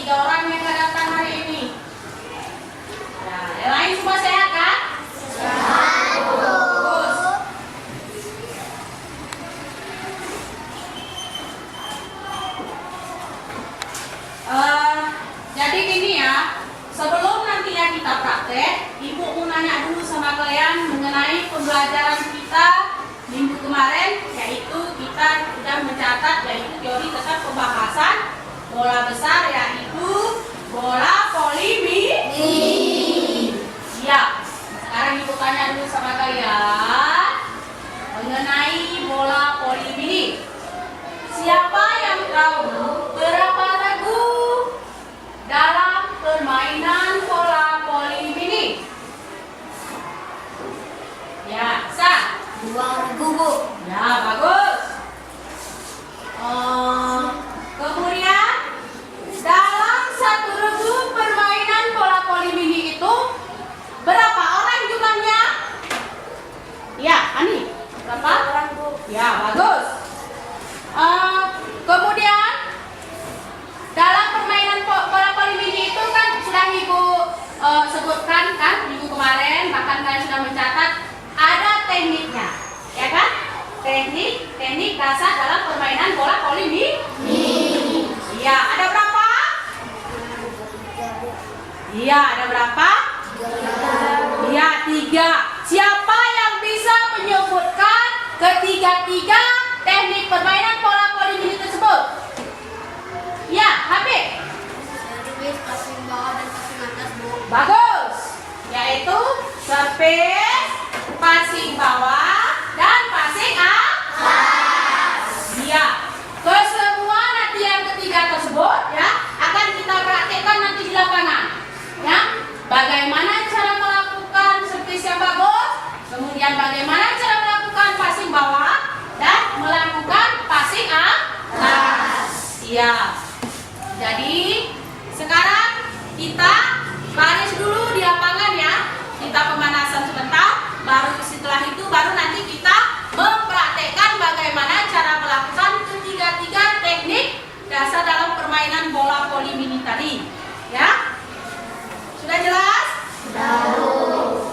3 orang yang nggak datang hari ini. Nah, yang lain semua sehat kan? Bagus. Jadi gini ya, sebelum nantinya kita praktek, Ibu mau nanya dulu sama kalian mengenai pembelajaran kita minggu kemarin, yaitu kita sudah mencatat yaitu teori tentang pembahasan bola besar, yaitu bola polimini. Ya, sekarang Ibu tanya dulu sama kalian mengenai bola polimini. Siapa yang tahu berapa regu dalam permainan bola polimini? Ya, sah. 2 regu, Bu. Ya, bagus. Kemudian dalam 1 regu permainan bola polimini itu berapa orang jumlahnya? Ya, Ani. Berapa? 4 orang, Bu. Ya, bagus. Kemudian dalam permainan bola polimini itu kan sudah Ibu sebutkan kan minggu kemarin, bahkan kalian sudah mencatat ada tekniknya, ya kan? Teknik dasar dalam permainan bola polimini. Iya, ada berapa? Iya, ada berapa? 3. Iya, 3. Siapa yang bisa menyebutkan ketiga-tiga teknik permainan bola polimini tersebut? Ya, Habib. Servis, passing bawah dan passing atas, Bu. Bagus. Yaitu servis, passing bawah, dan passing atas. Iya. Kesemua nanti yang ketiga tersebut ya akan kita praktekkan nanti di lapangan. Ya. Bagaimana cara melakukan servis yang bagus, kemudian bagaimana cara melakukan passing bawah dan melakukan passing atas. Iya. Jadi sekarang kita baris dulu di lapangan ya. Kita pemanasan sebentar, baru setelah itu baru nanti kita mempraktekkan bagaimana cara melakukan ketiga-tiga teknik dasar dalam permainan bola polimini tadi. Ya? Sudah jelas? Sudah.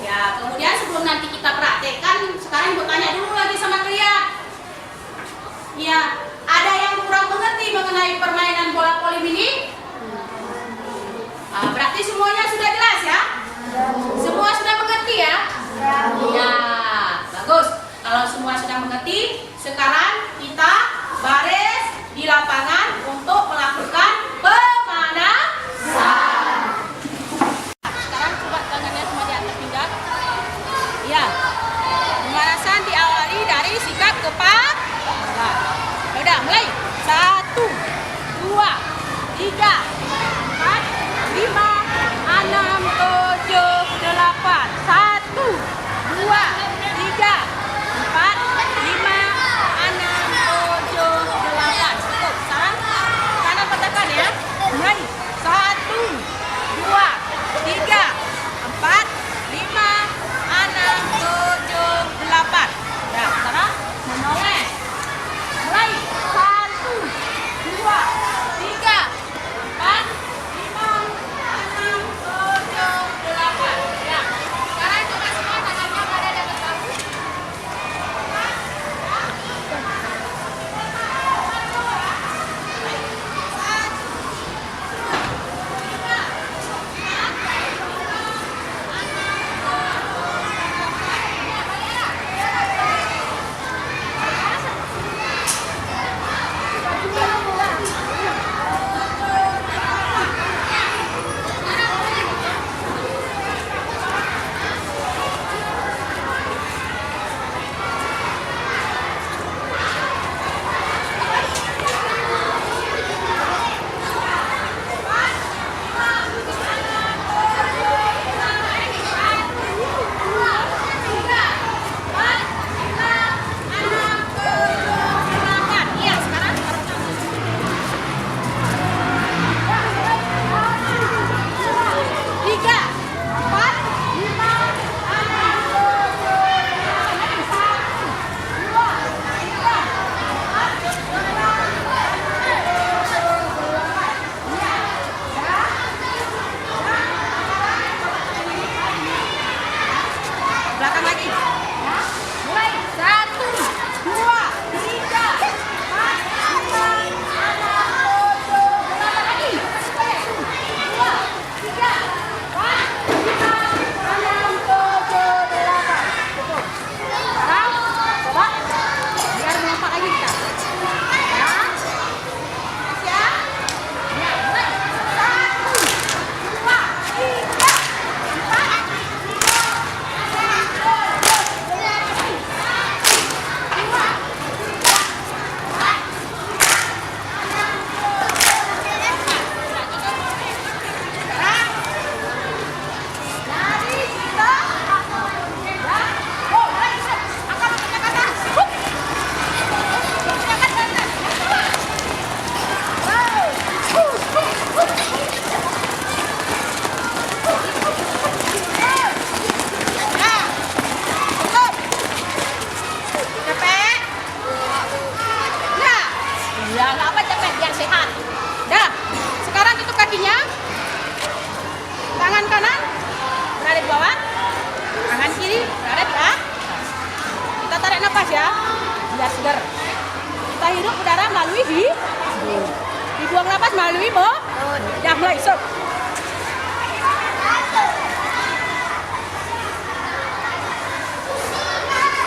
Ya, kemudian sebelum nanti kita praktekkan, sekarang Ibu tanya dulu lagi sama kalian. Ya, ada yang kurang mengerti mengenai permainan bola polimini? Berarti semuanya sudah jelas ya? Semua sudah mengerti ya? Ya, bagus. Kalau semua sudah mengerti, sekarang kita baris di lapangan untuk melakukan pemanasan. Sekarang coba tangannya semua di atas pinggang. Ya, pemanasan diawali dari sikap kepala. Udah, mulai. 1, 2, 3, 4, 5, 6, 7, 8. 1, 2, 3, 4, 5, 6, 7, sehat. Dah, sekarang tutup kakinya. Tangan kanan berada di bawah, tangan kiri berada di atas. Kita tarik nafas ya, biar segar. Kita hirup udara melalui hidung. Dibuang nafas melalui mulut. Dah mulai sok.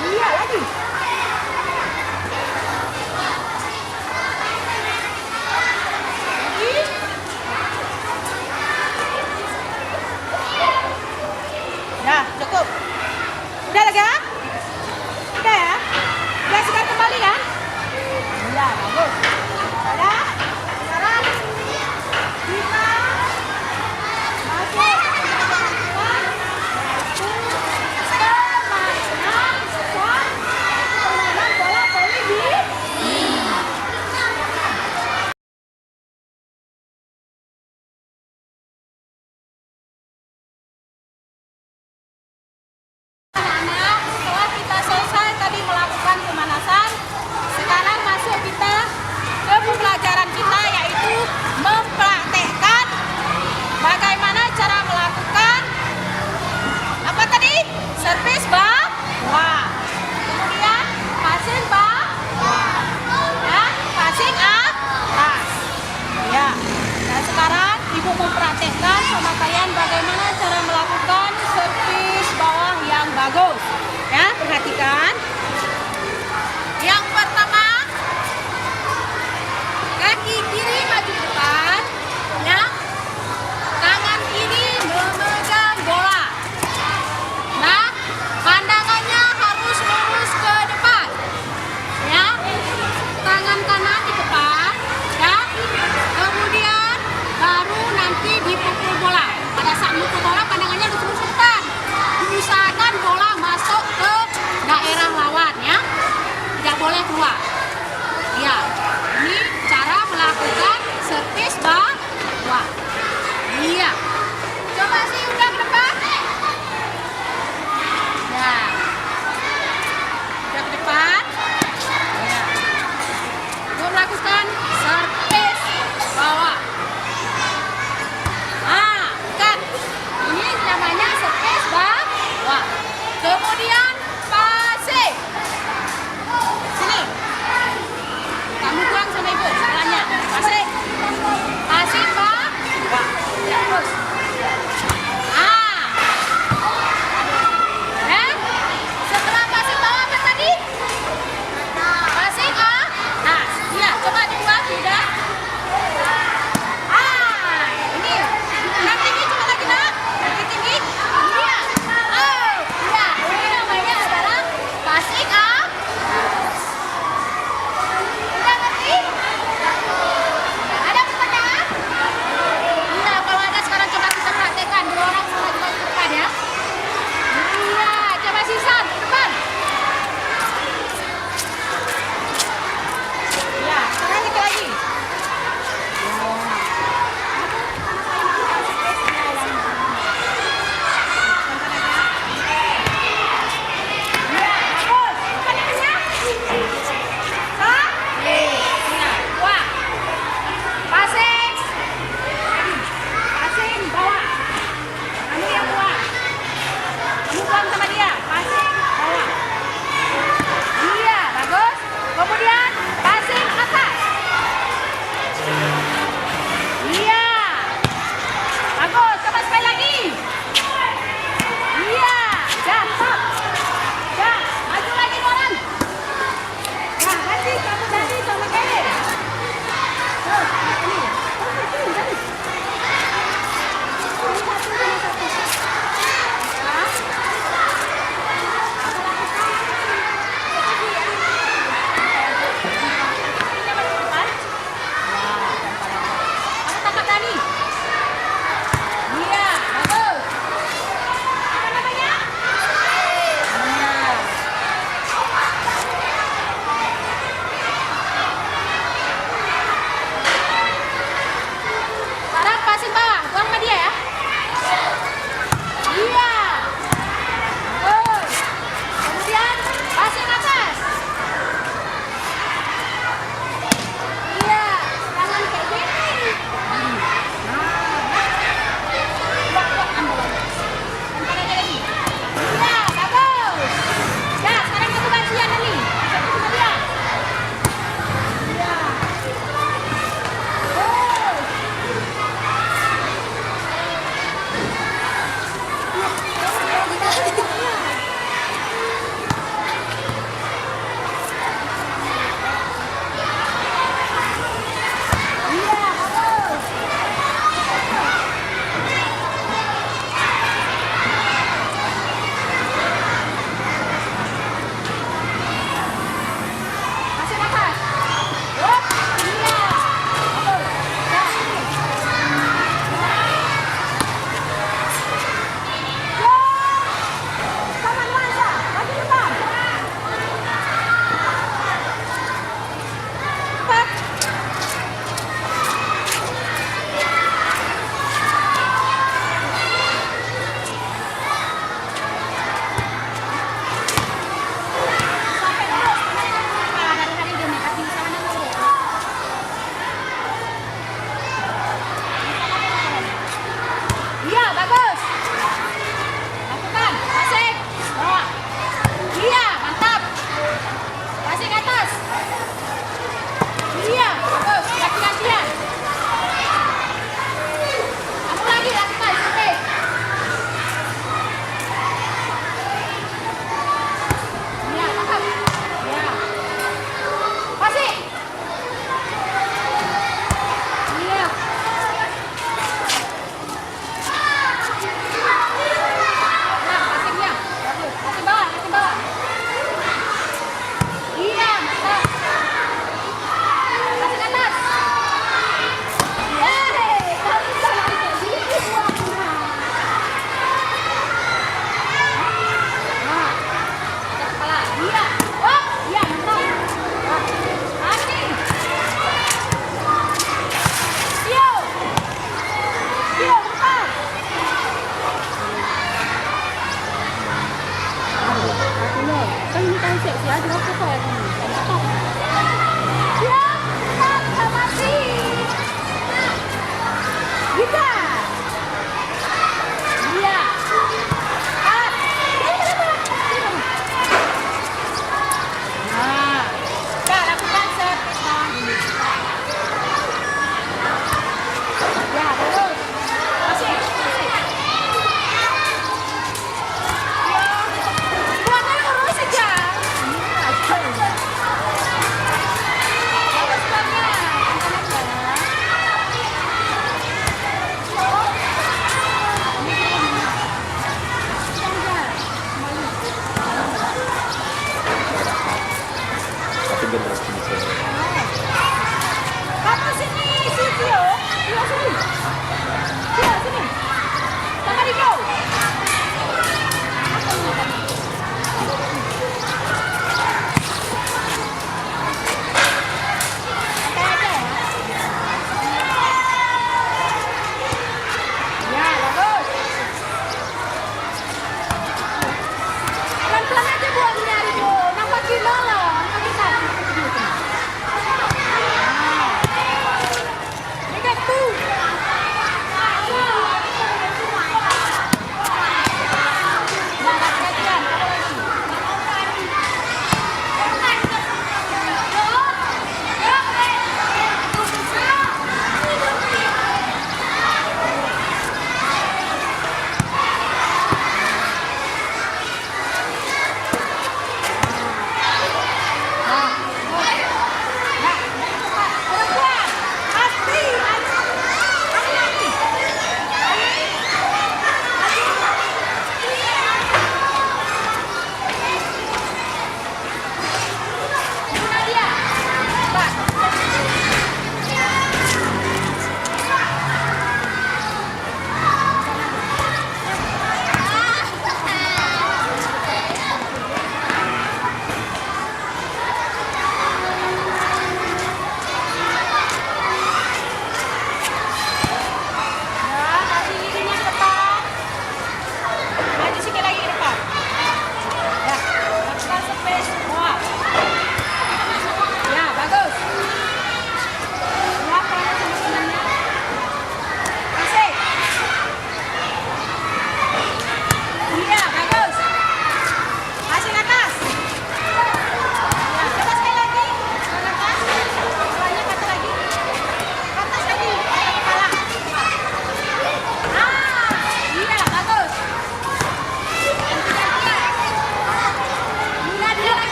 Iya lagi. Dah, cukup. Udah lega? Udah ya? Udah segar kembali kan? Iya, bagus. Udah. Sekarang kita masuk permainan bola voli di anak-anak. Setelah kita selesai tadi melakukan pemanasan, sekarang masuk kita ke pembelajaran kita, yaitu mempraktekkan bagaimana cara melakukan apa tadi? Servis bawah, kemudian passing bawah, dan passing atas. Ya, dan sekarang ibu mempraktekkan pemakaian bagaimana cara melakukan servis bawah yang bagus. Ya, perhatikan. Yang pertama, kaki kiri maju ke depan, ya. Tangan kiri memegang bola. Nah, pandangannya harus lurus ke depan, ya. Tangan kanan di depan, ya. Kemudian baru nanti dipukul bola. Pada saat mukul bola, pandangannya harus lurus ke depan. Diusahakan bola masuk ke daerah lawan, ya. Tidak boleh keluar. Ya, ini cara melakukan servis bawah. Iya. Coba sih udah ke depan. Ya. Udah ke depan. Ya. Mau melakukan servis bawah. Ah, kan. Ini namanya servis bawah. Kemudian passing. Sini. Kamu pulang sama ibu sebelahnya. Passing.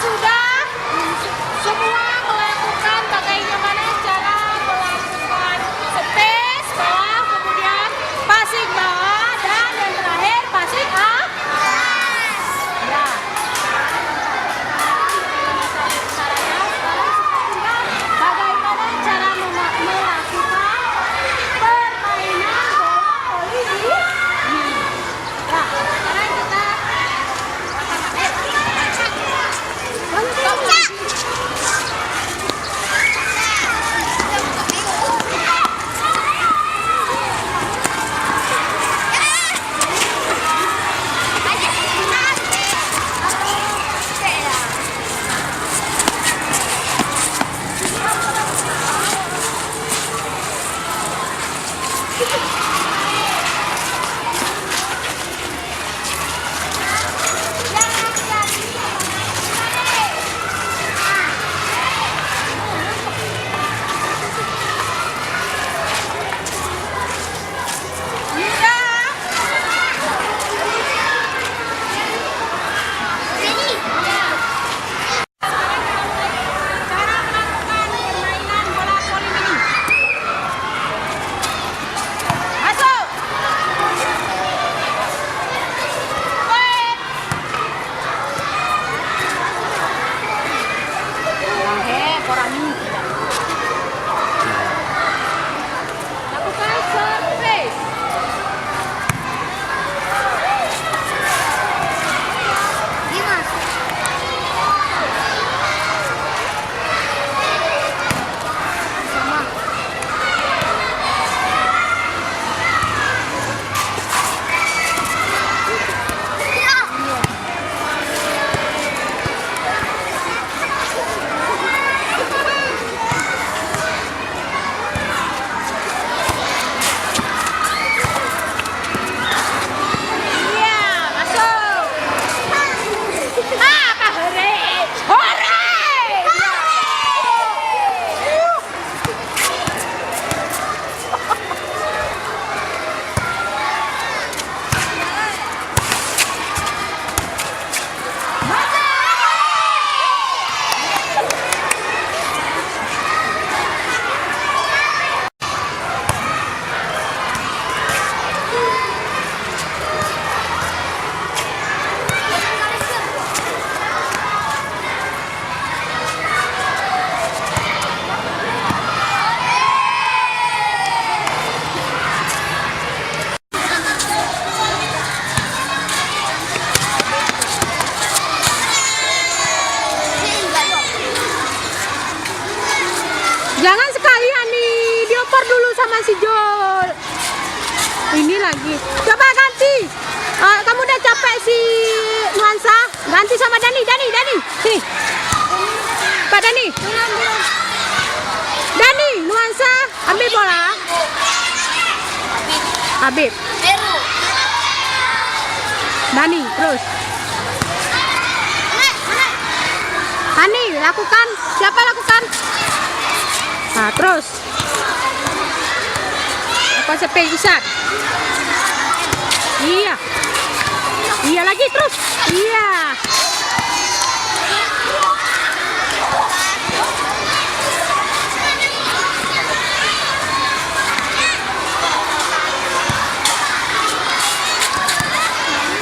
sudah semua melakukan bagaimana cara melakukan space bawah, kemudian passing bawah, dan yang terakhir passing atas. Ya. Bagaimana cara melakukan permainan bola voli di sini. Nah, sekarang kita lakukan surface. Dimas. Sama. Iya, masuk. Apa hore? Hore! Jangan sekalian nih, dioper dulu sama si Jol. Ini lagi. Coba ganti. Kamu udah capek si Nuansa? Ganti sama Dani. Sini. Pak Dani. Dani, Nuansa, ambil bola. Habib. Biru. Dani, terus. Hani, lakukan. Siapa lakukan? Nah, terus. Apa sepi Isak? Iya. Iya lagi terus. Iya.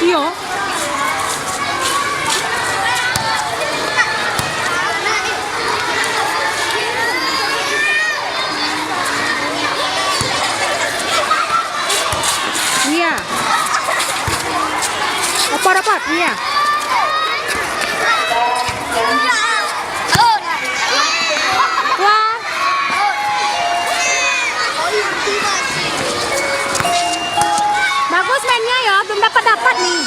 Iya. Iya. Apa? Iya. Wah. Bagus mainnya ya, belum dapat nih.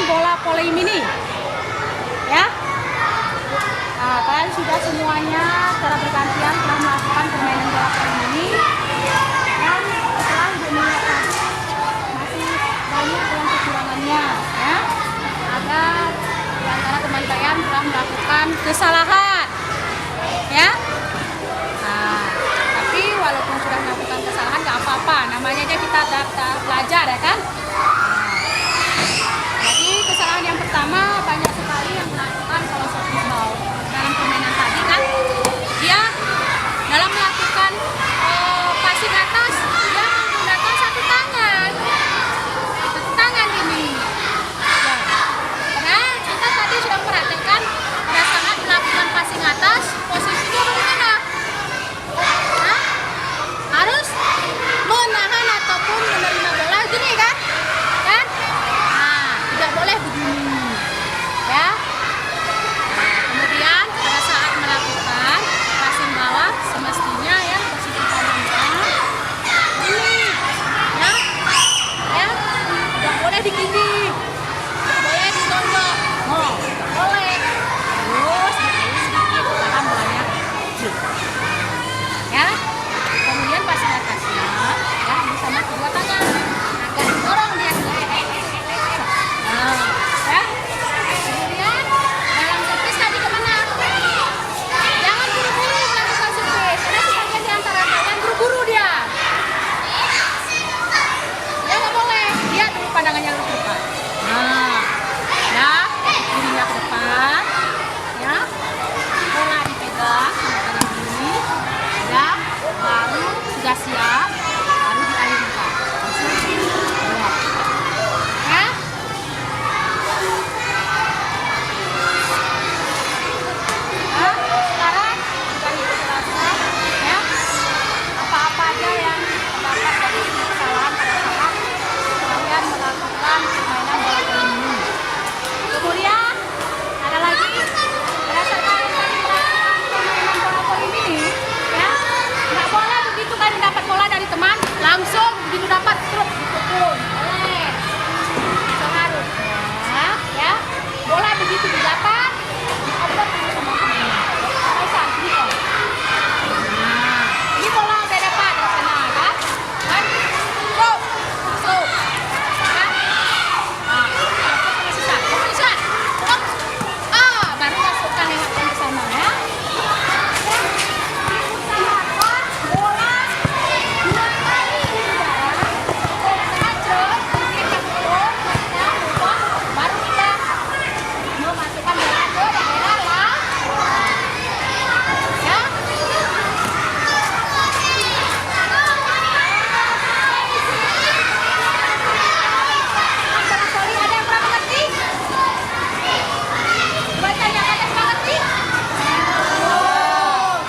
bola voli mini. Ya. Nah, kalian sudah semuanya secara bergantian telah melakukan permainan bola voli mini. Dan setelah melihat tadi masih banyak yang kekurangannya, ya. Agar di antara teman kalian telah melakukan kesalahan, ya. Nah, tapi walaupun sudah melakukan kesalahan nggak apa-apa, namanya aja kita belajar, ya kan. Jadi kesalahan yang pertama banyak sekali yang melakukan kalau softball dalam permainan tadi kan, dia dalam melakukan passing atas dia menggunakan satu tangan ini. Ya. Karena kita tadi sudah perhatikan pada saat melakukan passing atas posisinya bagaimana? Hah? Harus menahan ataupun menerima bola gini kan? Kan? Nah, tidak boleh begini. Ya. Kemudian pada saat melakukan passing bawah semestinya ya posisi tangannya ini, ya, tidak boleh digini, tidak boleh ditonjok, tidak boleh. Terus sedikit tahan bolanya, ya. Kemudian passing atasnya, ya, ini sama kedua tangan, agak didorong dia. Nah, ya. Kemudian dalam servis tadi kemana? Jangan buru-buru melakukan servis, karena sebagian di antara kalian buru-buru dia. Ya nggak boleh, lihat dulu pandangannya lurus ke depan. Nah, ya, kirinya ke depan, ya. Bola dipegang sama tangan kiri, ya. Baru sudah siap, baru diakhirkan. Ya. Nah, sekarang sudah dijelaskan ya apa-apa aja yang terdapat dari kesalahan pada saat kalian melakukan permainan bola voli ini. Kemudian ada lagi berdasarkan kalian melakukan permainan bola voli ini, ya nggak boleh begitu kalian dapat bola dari teman langsung begitu dapat truk dipukul. Boleh. Seharusnya ya bola begitu didapat dioper dulu sama teman. Bisa gitu. Nah, ini bola udah dapat dari sana kan? Kan? Go. Masuk. Kan? Nah, sisa. Bisa. Stop. Baru masukkan lewatkan ke sana ya. Dan diusahakan bola 2 kali di udara. Kacau, kita pukul, kita ubah, baru kita memasukkan bola ke daerah lah. Ya. Bola voli ada yang pernah mengerti? Bacanya ada yang mengerti?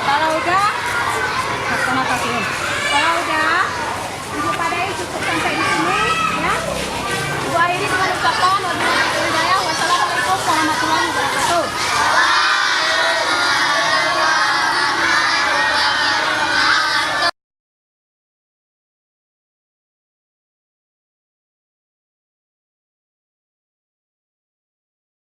Kalau udah, kalau udah, Ibu Padai cukup sampai di sini, ya. Ibu akhiri dengan ucapan wabillahi